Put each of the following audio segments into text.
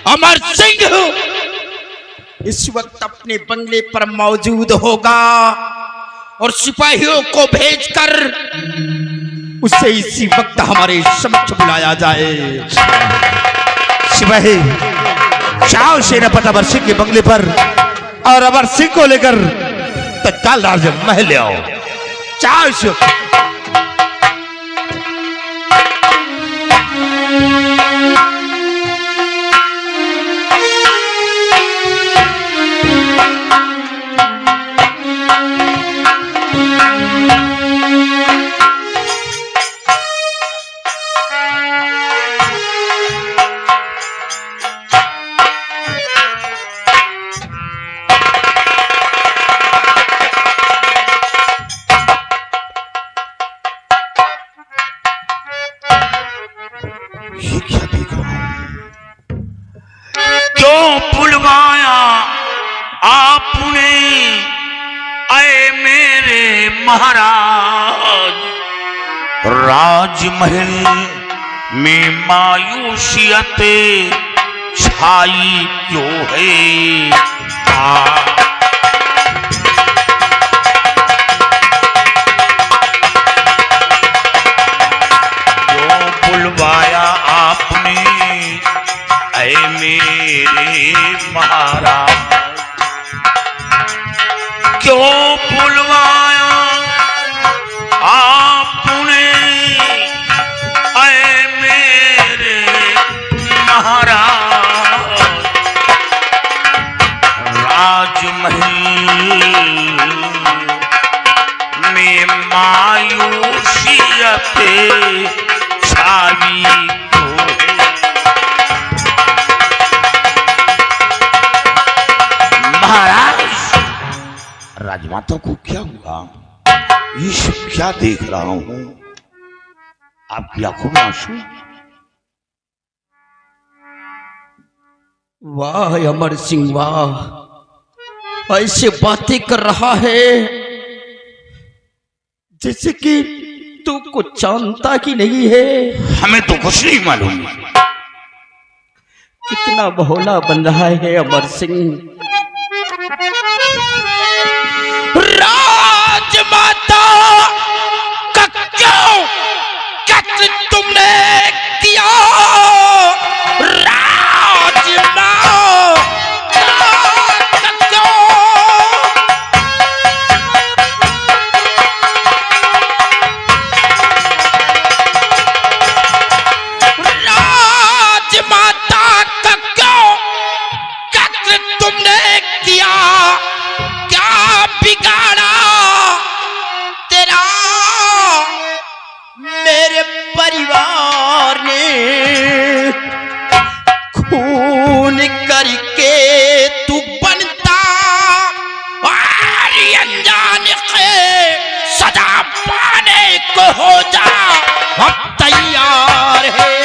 अमर सिंह इस वक्त अपने बंगले पर मौजूद होगा और सिपाहियों को भेजकर उसे इसी वक्त हमारे समक्ष बुलाया जाए। सिपाही जाओ सेनापति अमर सिंह के बंगले पर और अमर सिंह को लेकर तत्काल राज महल ले आओ। जाओ। क्यों बुलवाया आपने आए मेरे महाराज, राजमहल में मायूसियत छाई क्यों है। क्यों बुलवाया आपने ऐ मेरे महाराज, क्यों बुलवाया आपने ऐ मेरे महाराज, राजमहल में मायूसियत छाई राजमाता को क्या हुआ? ये सब क्या देख रहा हूं? आपकी आंखों में आंसू? वाह अमर सिंह वाह, ऐसे बातें कर रहा है जैसे कि तू कुछ जानता कि नहीं है। हमें तो कुछ नहीं मालूम। कितना भोला बन रहा है अमर सिंह। राजमाता का क्यों कत्ल तुमने किया? राजमाता का क्यों? राजमाता का क्यों कत्ल तुमने किया? क्या बिगाड़ा तेरा मेरे परिवार ने? खून करके तू बनता और अनजान के सजा पाने को हो जा अब तैयार है।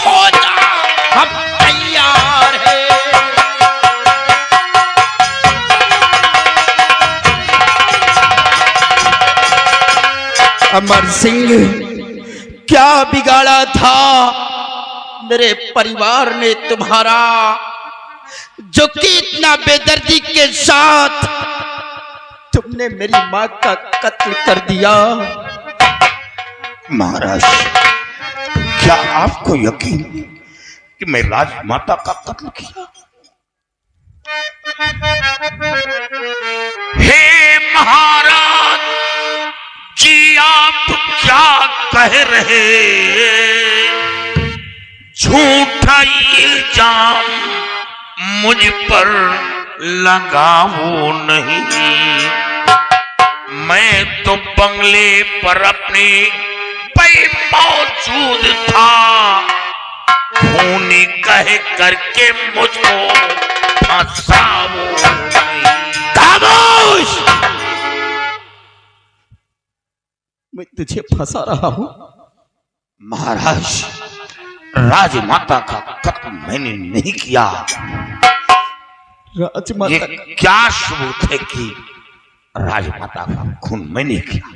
हो जा अब तैयार है। अमर सिंह क्या बिगाड़ा था मेरे परिवार ने तुम्हारा, जो कि इतना बेदर्दी के साथ तुमने मेरी मां का कत्ल कर दिया? महाराज, क्या आपको यकीन कि मैं राजमाता का कत्ल किया? हे महाराज जी, आप क्या कह रहे? झूठा इल्जाम मुझ पर लगाओ नहीं। मैं तो बंगले पर अपने पे मौजूद था, खूनी कह करके मुझको फंसाओ नहीं। खामोश! मैं तुझे फंसा रहा हूं। महाराज, राजमाता का कत्ल मैंने नहीं किया। राजमाता ये क्या सबूत है कि राजमाता का खून मैंने किया?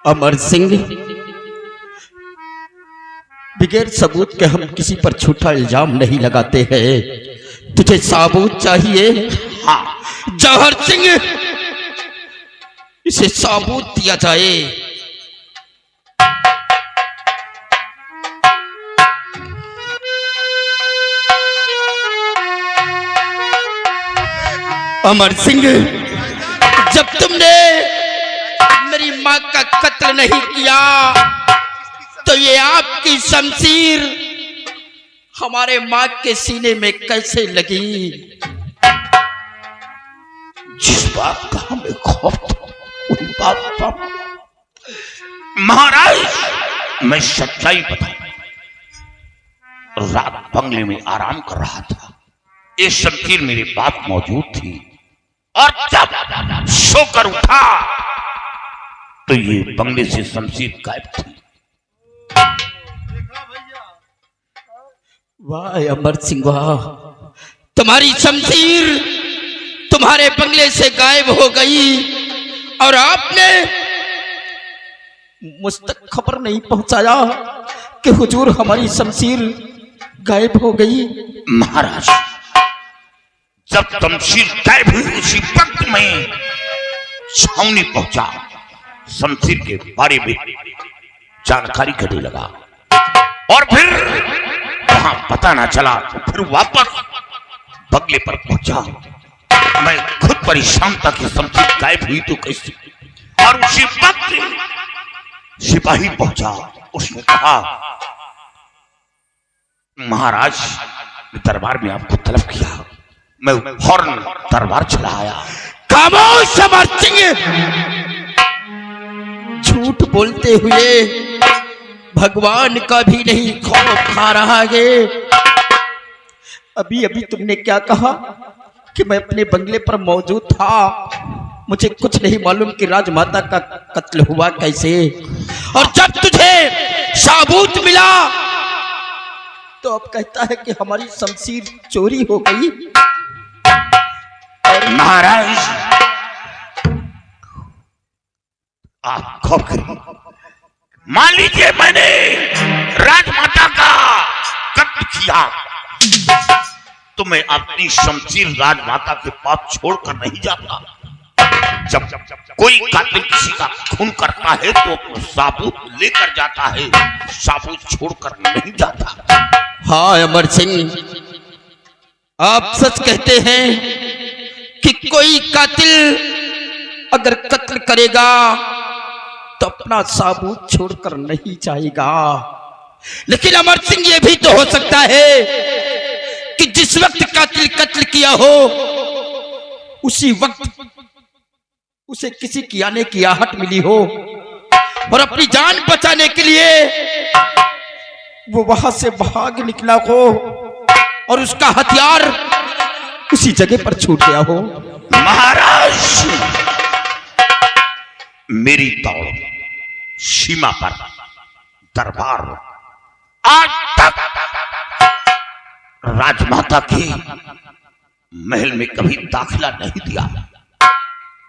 अमर सिंह, बगैर सबूत के हम किसी पर झूठा इल्जाम नहीं लगाते हैं। तुझे सबूत चाहिए? हाँ। जौहर सिंह, इसे सबूत दिया जाए। अमर सिंह, जब तुमने मेरी मां का कत्ल नहीं किया तो ये आपकी शमशीर हमारे मां के सीने में कैसे लगी? जिस बात का हमें खौफ था उन बात का। महाराज, मैं सच्चाई बताऊं, रात बंगले में आराम कर रहा था। ये शमशीर मेरे बाप मौजूद थी और जब सोकर उठा तो ये बंगले से शमशीर गायब थी। वाह अमर सिंह, वाह, तुम्हारी शमशीर तुम्हारे बंगले से गायब हो गई और आपने मुझ तक खबर नहीं पहुंचाया कि हुजूर हमारी शमशीर गायब हो गई। महाराज, जब शमशीर गायब हुई उसी वक्त में छावनी पहुंचा, शमशीर के बारे में जानकारी करने लगा और फिर वहां पता ना चला तो फिर वापस बंगले पर पहुंचा। मैं खुद परेशान था कि शमशीर गायब हुई तो कैसे, और उसी वक्त सिपाही पहुंचा। उसने कहा, महाराज दरबार में आपको तलब किया। मैं फौरन दरबार चला आया। खामोश अमर सिंह, झूठ बोलते हुए भगवान का भी नहीं खौफ खा रहा है। अभी अभी तुमने क्या कहा कि मैं अपने बंगले पर मौजूद था, मुझे कुछ नहीं मालूम कि राजमाता का कत्ल हुआ कैसे। और जब तुझे सबूत मिला तो अब कहता है कि हमारी शमशीर चोरी हो गई। महाराज, आप गौर करिए, मान लीजिए मैंने राजमाता का कत्ल किया तो मैं अपनी शमशीर राजमाता के पास छोड़कर नहीं जाता। जब कोई कातिल किसी का खून करता है तो सबूत लेकर जाता है, सबूत छोड़कर नहीं जाता। हाँ अमर सिंह, आप सच कहते हैं कि कोई कातिल अगर कत्ल करेगा तो अपना सबूत छोड़कर नहीं जाएगा। लेकिन अमर सिंह, ये भी तो हो सकता है कि जिस वक्त कातिल कत्ल किया हो उसी वक्त उसे किसी की आने की आहट मिली हो और अपनी जान बचाने के लिए वो वहां से भाग निकला हो और उसका हथियार उसी जगह पर छूट गया हो। महाराज, मेरी दौड़ सीमा पर दरबार आज तक राजमाता के महल में कभी दाखिला नहीं दिया।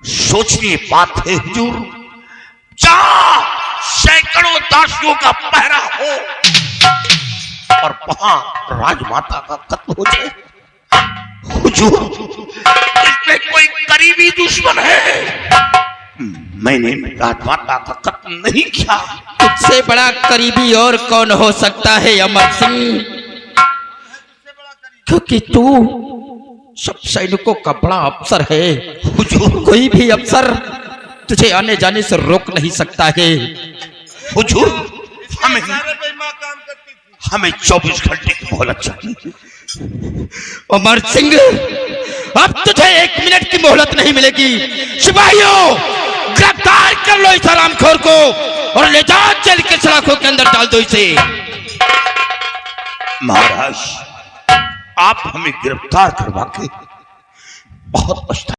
सोचनीय बात है हुजूर, जहां सैकड़ों दासियों का पहरा हो और वहां राजमाता का कत्ल हो जाए। हुजूर, इसमें कोई करीबी दुश्मन है। मैंने राजमाता का कत्ल नहीं किया। तुझसे बड़ा करीबी और कौन हो सकता है अमर सिंह, क्योंकि तू सब सैनिकों का बड़ा अफसर है। हुजूर, कोई भी अफसर तुझे आने जाने से रोक नहीं सकता है। हुजूर, हमें 24 घंटे की मोहलत चाहिए। अमर सिंह, अब तुझे 1 मिनट की मोहलत नहीं मिलेगी। सिपाहियों, गिरफ्तार कर लो इस हरामखोर को और ले जाओ जेल के सलाखों के अंदर डाल दो इसे। महाराज, आप हमें गिरफ्तार करवा के बहुत पछताएंगे।